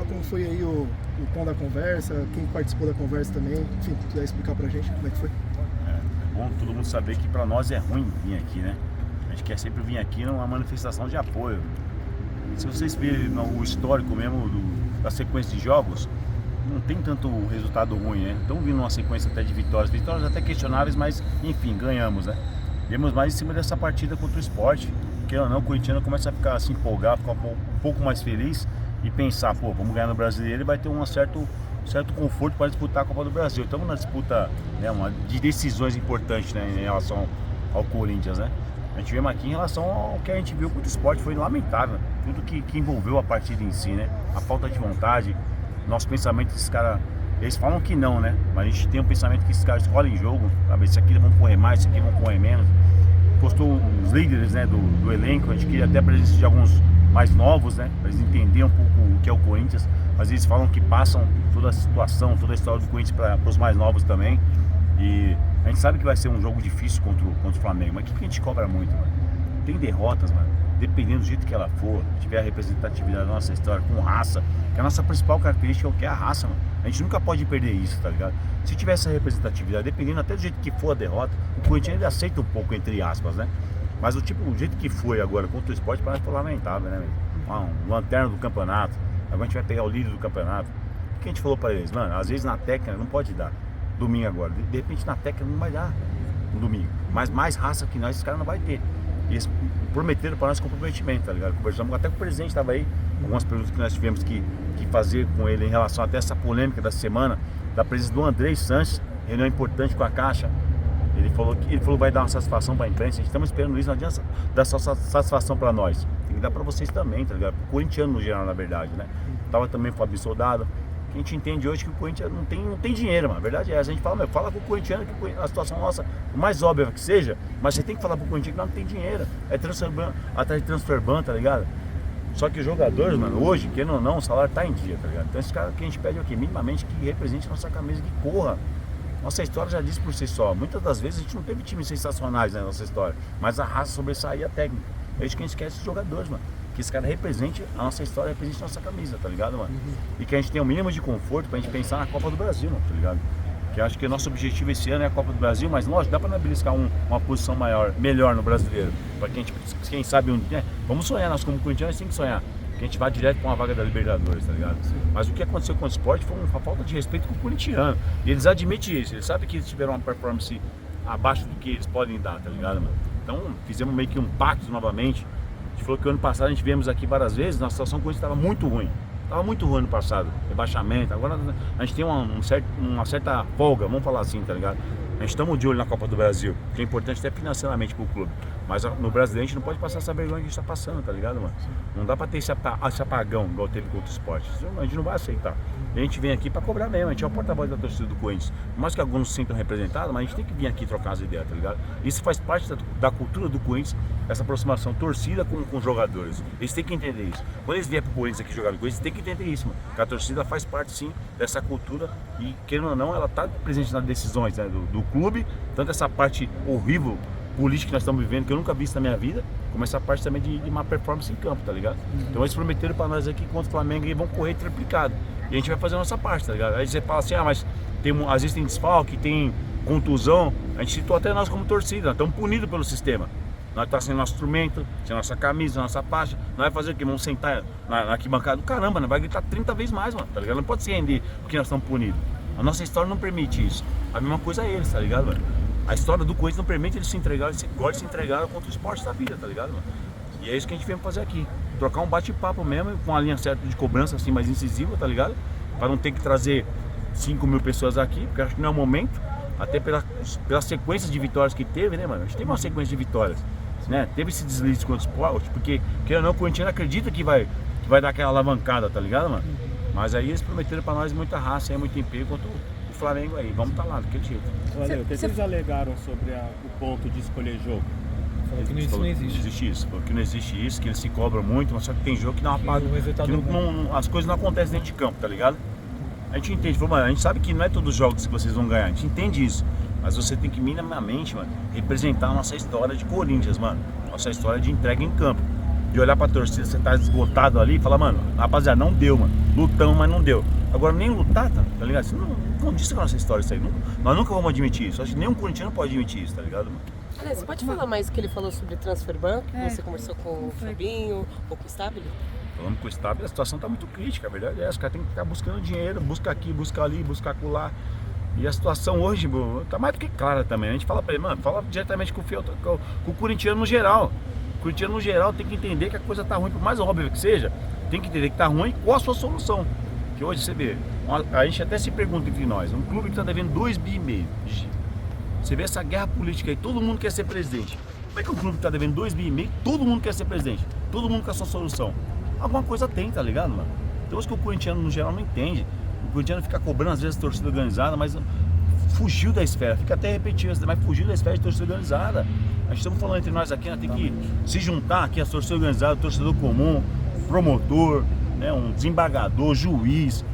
como foi aí o tom da conversa, quem participou da conversa também, enfim, se quiser explicar pra gente como é que foi. É bom todo mundo saber que pra nós é ruim vir aqui, né? A gente quer sempre vir aqui numa manifestação de apoio. Se vocês verem o histórico mesmo da sequência de jogos, não tem tanto resultado ruim, né? Estão vindo uma sequência até de vitórias até questionáveis, mas enfim, ganhamos, né? Viemos mais em cima dessa partida contra o Sport, que ou não, o corintiano começa a ficar assim empolgado, ficar um pouco mais feliz e pensar, pô, vamos ganhar no Brasileiro e vai ter um certo conforto para disputar a Copa do Brasil. Estamos na disputa, né, de decisões importantes, né, em relação ao Corinthians, né? A gente vemos aqui em relação ao que a gente viu contra o Sport, foi lamentável, tudo que envolveu a partida em si, né? A falta de vontade, nosso pensamento desses caras, eles falam que não, né? Mas a gente tem um pensamento que esses caras escolhem jogo, sabe? Esse aqui vão correr mais, esse aqui vão correr menos. Postou os líderes, né, do elenco, a gente queria até a presença de alguns mais novos, né? Para eles entenderem um pouco o que é o Corinthians, mas eles falam que passam toda a situação, toda a história do Corinthians para os mais novos também. E a gente sabe que vai ser um jogo difícil contra o Flamengo, mas o que a gente cobra muito, mano? Tem derrotas, mano, dependendo do jeito que ela for, tiver a representatividade da nossa história com raça, que a nossa principal característica é o que é a raça, mano. A gente nunca pode perder isso, tá ligado? Se tiver essa representatividade, dependendo até do jeito que for a derrota, o Corinthians ainda aceita um pouco, entre aspas, né? Mas o jeito que foi agora contra o Sport parece que foi lamentável, né, um lanterna do campeonato, agora a gente vai pegar o líder do campeonato. O que a gente falou pra eles? Mano, às vezes na técnica não pode dar, domingo agora, de repente na técnica não vai dar no domingo, mas mais raça que nós, esses caras não vai ter. E eles prometeram para nós comprometimento, tá ligado? Conversamos até com o presidente, estava aí, algumas perguntas que nós tivemos que fazer com ele em relação até essa polêmica da semana, da presença do Andrei Sanches, reunião importante com a Caixa. Ele falou que vai dar uma satisfação para a imprensa, a gente estamos esperando isso, não adianta dar só satisfação para nós, tem que dar para vocês também, tá ligado? O corintiano no geral, na verdade, né? Tava também o Fábio Soldado, que a gente entende hoje que o Corinthians não tem dinheiro, mano. A verdade é essa. A gente fala, fala pro corintiano que a situação nossa, o mais óbvia que seja, mas você tem que falar pro corintiano que não tem dinheiro. É atrás de transfer ban, tá ligado? Só que os jogadores, mano, hoje, querendo ou não, o salário tá em dia, tá ligado? Então esse cara que a gente pede aqui, minimamente, que represente a nossa camisa, que corra. Nossa história já diz por si só. Muitas das vezes a gente não teve times sensacionais na nossa história, mas a raça sobressaía a técnica. É isso que a gente quer desses jogadores, mano. Que esse cara represente a nossa história, represente a nossa camisa, tá ligado, mano? E que a gente tenha o mínimo de conforto pra gente pensar na Copa do Brasil, mano, tá ligado? Que eu acho que o nosso objetivo esse ano é a Copa do Brasil, mas lógico, dá pra nós beliscar uma posição melhor no brasileiro. Pra quem sabe vamos sonhar, nós como corintianos tem que sonhar. Que a gente vá direto pra uma vaga da Libertadores, tá ligado? Mas o que aconteceu com o Sport foi uma falta de respeito com o corintiano. E eles admitem isso, eles sabem que eles tiveram uma performance abaixo do que eles podem dar, tá ligado, mano? Então fizemos meio que um pacto novamente. A gente falou que o ano passado a gente viemos aqui várias vezes, nossa situação com isso estava muito ruim. Estava muito ruim no passado, rebaixamento. Agora a gente tem uma certa folga, vamos falar assim, tá ligado? A gente estamos de olho na Copa do Brasil, que é importante até financeiramente pro clube. Mas no Brasileiro a gente não pode passar essa vergonha que a gente está passando, tá ligado, mano? Não dá pra ter esse apagão igual teve contra o Sport. A gente não vai aceitar. E a gente vem aqui pra cobrar mesmo, a gente é o porta-voz da torcida do Corinthians. Por mais que alguns se sintam representados, mas a gente tem que vir aqui trocar as ideias, tá ligado? Isso faz parte da cultura do Corinthians, essa aproximação torcida com os jogadores. Eles têm que entender isso. Quando eles vierem pro Corinthians aqui jogar no Corinthians, eles têm que entender isso, mano. Que a torcida faz parte sim dessa cultura e, querendo ou não, ela tá presente nas decisões, né, do clube, tanto essa parte horrível política que nós estamos vivendo, que eu nunca vi isso na minha vida, como essa parte também de uma performance em campo, tá ligado? Então eles prometeram pra nós aqui contra o Flamengo e vão correr triplicado. E a gente vai fazer a nossa parte, tá ligado? Aí você fala assim, mas às vezes tem desfalque, tem contusão, a gente citou até nós como torcida, nós estamos punidos pelo sistema. Nós estamos sem nosso instrumento, sem nossa camisa, nossa faixa, nós vamos fazer o quê? Vamos sentar na arquibancada do caramba, nós vai gritar 30 vezes mais, mano, tá ligado? Não pode se render porque nós estamos punidos. A nossa história não permite isso. A mesma coisa é eles, tá ligado, mano? A história do Corinthians não permite eles se entregarem, igual eles se entregaram contra o Sport da vida, tá ligado, mano? E é isso que a gente veio fazer aqui. Trocar um bate-papo mesmo, com a linha certa de cobrança, assim, mais incisiva, tá ligado? Pra não ter que trazer 5 mil pessoas aqui, porque acho que não é o momento, até pela sequência de vitórias que teve, né, mano? A gente teve uma sequência de vitórias, né? Teve esse deslize contra o Sport, porque, querendo ou não, o Corinthians acredita que vai dar aquela alavancada, tá ligado, mano? Mas aí eles prometeram pra nós muita raça, muito empenho contra o Flamengo aí. Vamos tá lá, daquele jeito. Valeu. O que eles alegaram sobre o ponto de escolher jogo? Falou que isso não existe. Falou que não existe isso, que eles se cobram muito, mas só que tem jogo que não apaga. As coisas não acontecem dentro de campo, tá ligado? A gente entende, mano, a gente sabe que não é todos os jogos que vocês vão ganhar, a gente entende isso. Mas você tem que minimamente, mano, representar a nossa história de Corinthians, mano. Nossa história de entrega em campo. de olhar pra torcida, você tá esgotado ali e falar, mano, rapaziada, não deu, mano. Lutamos, mas não deu. Agora nem lutar, tá ligado? Isso não diz com a nossa história isso aí. Nós nunca vamos admitir isso. Acho que nenhum corintiano pode admitir isso, tá ligado, mano? Aliás, você pode falar mais o que ele falou sobre transfer ban? Você conversou com o Fabinho ou com o Stabile? Falando com o Stabile, a situação tá muito crítica, a verdade é essa. Os caras tem que ficar buscando dinheiro, busca aqui, busca ali, busca acolá. E a situação hoje, bro, tá mais do que clara também. A gente fala pra ele, mano, fala diretamente com o corintiano no geral. O corintiano no geral tem que entender que a coisa tá ruim, por mais óbvio que seja, tem que entender que tá ruim, qual a sua solução. Que hoje você vê, a gente até se pergunta entre nós, um clube que tá devendo 2,5 bi. Você vê essa guerra política aí, todo mundo quer ser presidente. Como é que um clube que tá devendo 2,5 bi, todo mundo quer ser presidente? Todo mundo com a sua solução. Alguma coisa tem, tá ligado, mano? Então, isso que o corintiano no geral não entende. O corintiano fica cobrando às vezes a torcida organizada, mas fugiu da esfera, fica até repetindo, mas fugiu da esfera de torcida organizada. A gente estamos falando entre nós aqui, nós temos que se juntar aqui, a torcida organizada, o torcedor comum, promotor, né, um desembargador, juiz,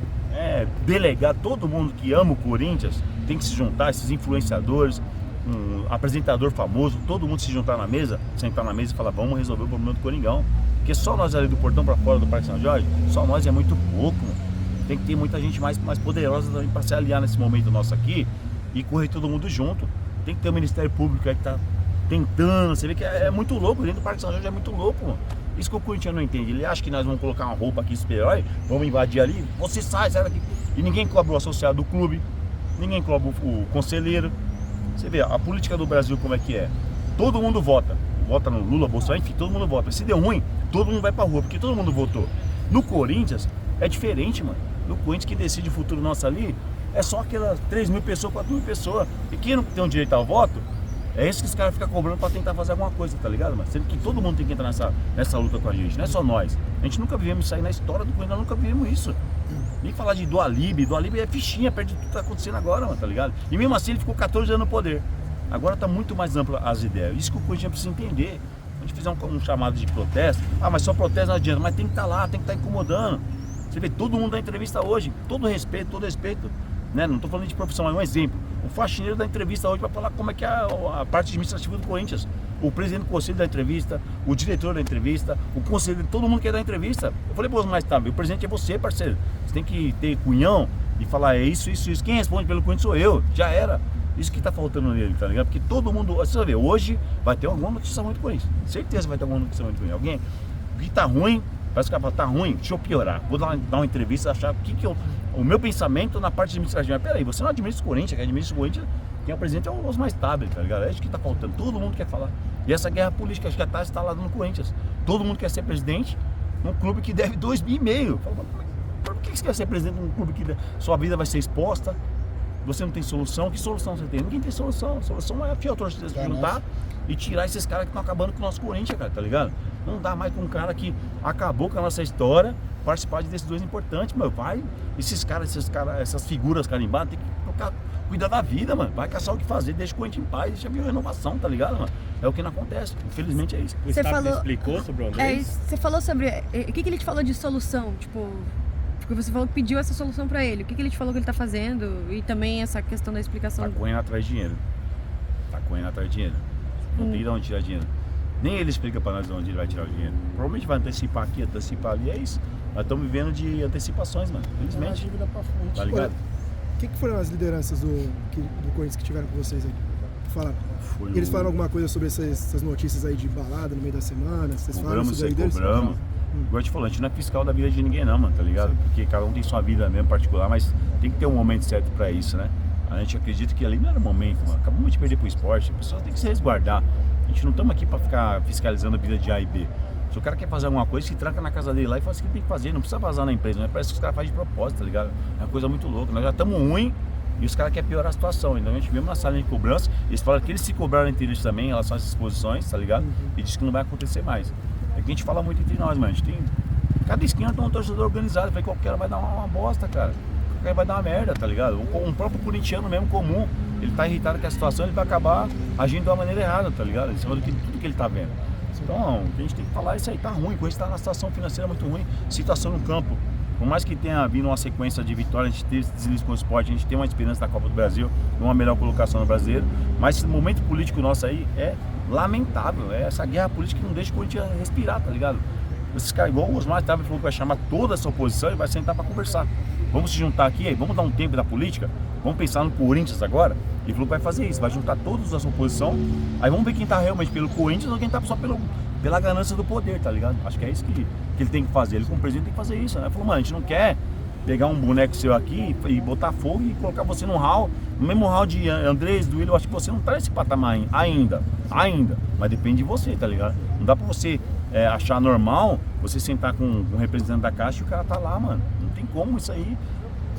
delegado, todo mundo que ama o Corinthians tem que se juntar, esses influenciadores, um apresentador famoso, todo mundo se juntar na mesa, sentar na mesa e falar, vamos resolver o problema do Coringão. Porque só nós ali do portão para fora do Parque São Jorge, só nós é muito pouco, mano. Tem que ter muita gente mais poderosa também para se aliar nesse momento nosso aqui e correr todo mundo junto. Tem que ter o Ministério Público aí que tá tentando, você vê que é muito louco, dentro do Parque São Jorge é muito louco, mano. Isso que o corintiano não entende, ele acha que nós vamos colocar uma roupa aqui super-herói, vamos invadir ali, você sai daqui. E ninguém cobra o associado do clube, ninguém cobra o conselheiro. Você vê, a política do Brasil como é que é, todo mundo vota no Lula, Bolsonaro, enfim, todo mundo vota. Se deu ruim, todo mundo vai pra rua, porque todo mundo votou. No Corinthians é diferente, mano. No Corinthians, quem decide o futuro nosso ali é só aquelas 3 mil pessoas, 4 mil pessoas. E quem não tem o direito ao voto, é isso que os caras ficam cobrando pra tentar fazer alguma coisa, tá ligado? Mas sendo que todo mundo tem que entrar nessa luta com a gente, não é só nós. A gente nunca vivemos isso aí na história do Corinthians, nunca vivemos isso. Nem falar de do Alib é fichinha, perto de tudo que tá acontecendo agora, mano, tá ligado? E mesmo assim ele ficou 14 anos no poder. Agora tá muito mais ampla as ideias. Isso que o Corinthians precisa entender. A gente fizer um chamado de protesto, mas só protesto não adianta, mas tem que estar lá, tem que estar incomodando. Você vê, todo mundo dá entrevista hoje, todo respeito, né? Não estou falando de profissão, é um exemplo. O faxineiro dá entrevista hoje para falar como é que é a parte administrativa do Corinthians. O presidente do conselho dá entrevista, o diretor da entrevista, o conselheiro, todo mundo quer dar entrevista. Eu falei, pô, mas tá, o presidente é você, parceiro. Você tem que ter cunhão e falar, é isso. Quem responde pelo Corinthians sou eu, já era. Isso que tá faltando nele, tá ligado? Porque todo mundo, você vai ver, hoje vai ter alguma notícia ruim do Corinthians. Certeza vai ter alguma notícia ruim do Corinthians. Alguém, o que tá ruim, parece que vai falar, tá ruim, deixa eu piorar. Vou dar uma entrevista, achar o meu pensamento na parte administrativa. Mas peraí, você não administra o Corinthians, quem administra o Corinthians, quem é o presidente é o Osmar Stabile, tá ligado? É isso que tá faltando, todo mundo quer falar. E essa guerra política acho que já tá instalada no Corinthians. Todo mundo quer ser presidente num clube que deve 2,5 bi. Por que você quer ser presidente num clube que sua vida vai ser exposta? Você não tem solução? Que solução você tem? Ninguém tem solução. A solução é a fiel torcida se juntar e tirar esses caras que estão acabando com o nosso Corinthians, cara, tá ligado? Não dá mais com um cara que acabou com a nossa história participar de decisões importantes, meu. Vai, essas figuras carimbadas, tem que cuidar da vida, mano. Vai caçar o que fazer, deixa o Corinthians em paz, deixa a renovação, tá ligado, mano? É o que não acontece. Infelizmente é isso. O Stabile explicou sobre o Andrés? Você falou sobre. O que ele te falou de solução? Tipo. Porque você falou que pediu essa solução pra ele. O que ele te falou que ele tá fazendo? E também essa questão da explicação. Tá correndo atrás de dinheiro. Não tem de onde tirar dinheiro. Nem ele explica pra nós de onde ele vai tirar o dinheiro. Provavelmente vai antecipar aqui, antecipar ali, é isso. Nós estamos vivendo de antecipações, mano. Infelizmente. Tá ligado? O que foram as lideranças do Corinthians que tiveram com vocês aí? Falaram. Eles falaram alguma coisa sobre essas notícias aí de balada no meio da semana? Vocês cobramos. Igual eu te falei, a gente não é fiscal da vida de ninguém não, mano, tá ligado? Sim. Porque cada um tem sua vida mesmo particular, mas tem que ter um momento certo pra isso, né? A gente acredita que ali não era o momento, mano. Acabamos de perder pro esporte, as pessoas têm que se resguardar. A gente não estamos aqui pra ficar fiscalizando a vida de A e B. Se o cara quer fazer alguma coisa, se tranca na casa dele lá e faz o que ele tem que fazer. Não precisa vazar na empresa, né? Parece que os caras fazem de propósito, tá ligado? É uma coisa muito louca. Nós já estamos ruim e os caras querem piorar a situação. Então a gente mesmo na sala de cobrança, eles falam que eles se cobraram entre eles também em relação a essas exposições, tá ligado? E diz que não vai acontecer mais. É que a gente fala muito entre nós, mano. A gente tem... Cada esquina tem um torcedor organizado. Falei, qualquer hora vai dar uma bosta, cara. Qualquer hora vai dar uma merda, tá ligado? Um próprio corintiano mesmo, comum, ele tá irritado com a situação, ele vai acabar agindo de uma maneira errada, tá ligado? Em cima de tudo que ele tá vendo. Então, o que a gente tem que falar é isso aí, tá ruim. O Corinthians tá numa situação financeira muito ruim. Situação no campo Por mais que tenha vindo uma sequência de vitórias, a gente teve esse deslize com o esporte, a gente tem uma esperança da Copa do Brasil, uma melhor colocação no brasileiro, mas esse momento político nosso aí é lamentável, é essa guerra política que não deixa o Corinthians respirar, tá ligado? Esses caras, igual o Osmar falou que vai chamar toda essa oposição e vai sentar para conversar. Vamos se juntar aqui, aí, vamos dar um tempo da política, vamos pensar no Corinthians agora. Ele falou que vai fazer isso, vai juntar todos essa oposição, aí vamos ver quem tá realmente pelo Corinthians ou quem tá só pela ganância do poder, tá ligado? Acho que é isso que ele tem que fazer, ele como presidente tem que fazer isso, né? Ele falou, mano, a gente não quer pegar um boneco seu aqui e botar fogo e colocar você no hall, no mesmo hall de Andrés, do Willian, eu acho que você não tá nesse patamar ainda, mas depende de você, tá ligado? Não dá pra você achar normal você sentar com um representante da Caixa e o cara tá lá, mano, não tem como isso aí,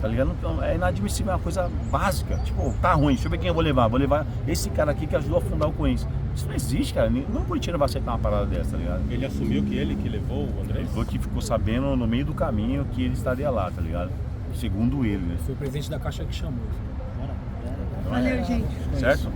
tá ligado? Então, é inadmissível, é uma coisa básica, tipo, tá ruim, deixa eu ver quem eu vou levar esse cara aqui que ajudou a fundar o Corinthians. Isso não existe, cara, não Curitiba vai aceitar uma parada dessa, tá ligado? Ele assumiu que ele que levou o Andrés? Ele falou que ficou sabendo no meio do caminho que ele estaria lá, tá ligado? Segundo ele, né? Foi o presidente da Caixa que chamou. Valeu, gente. Certo?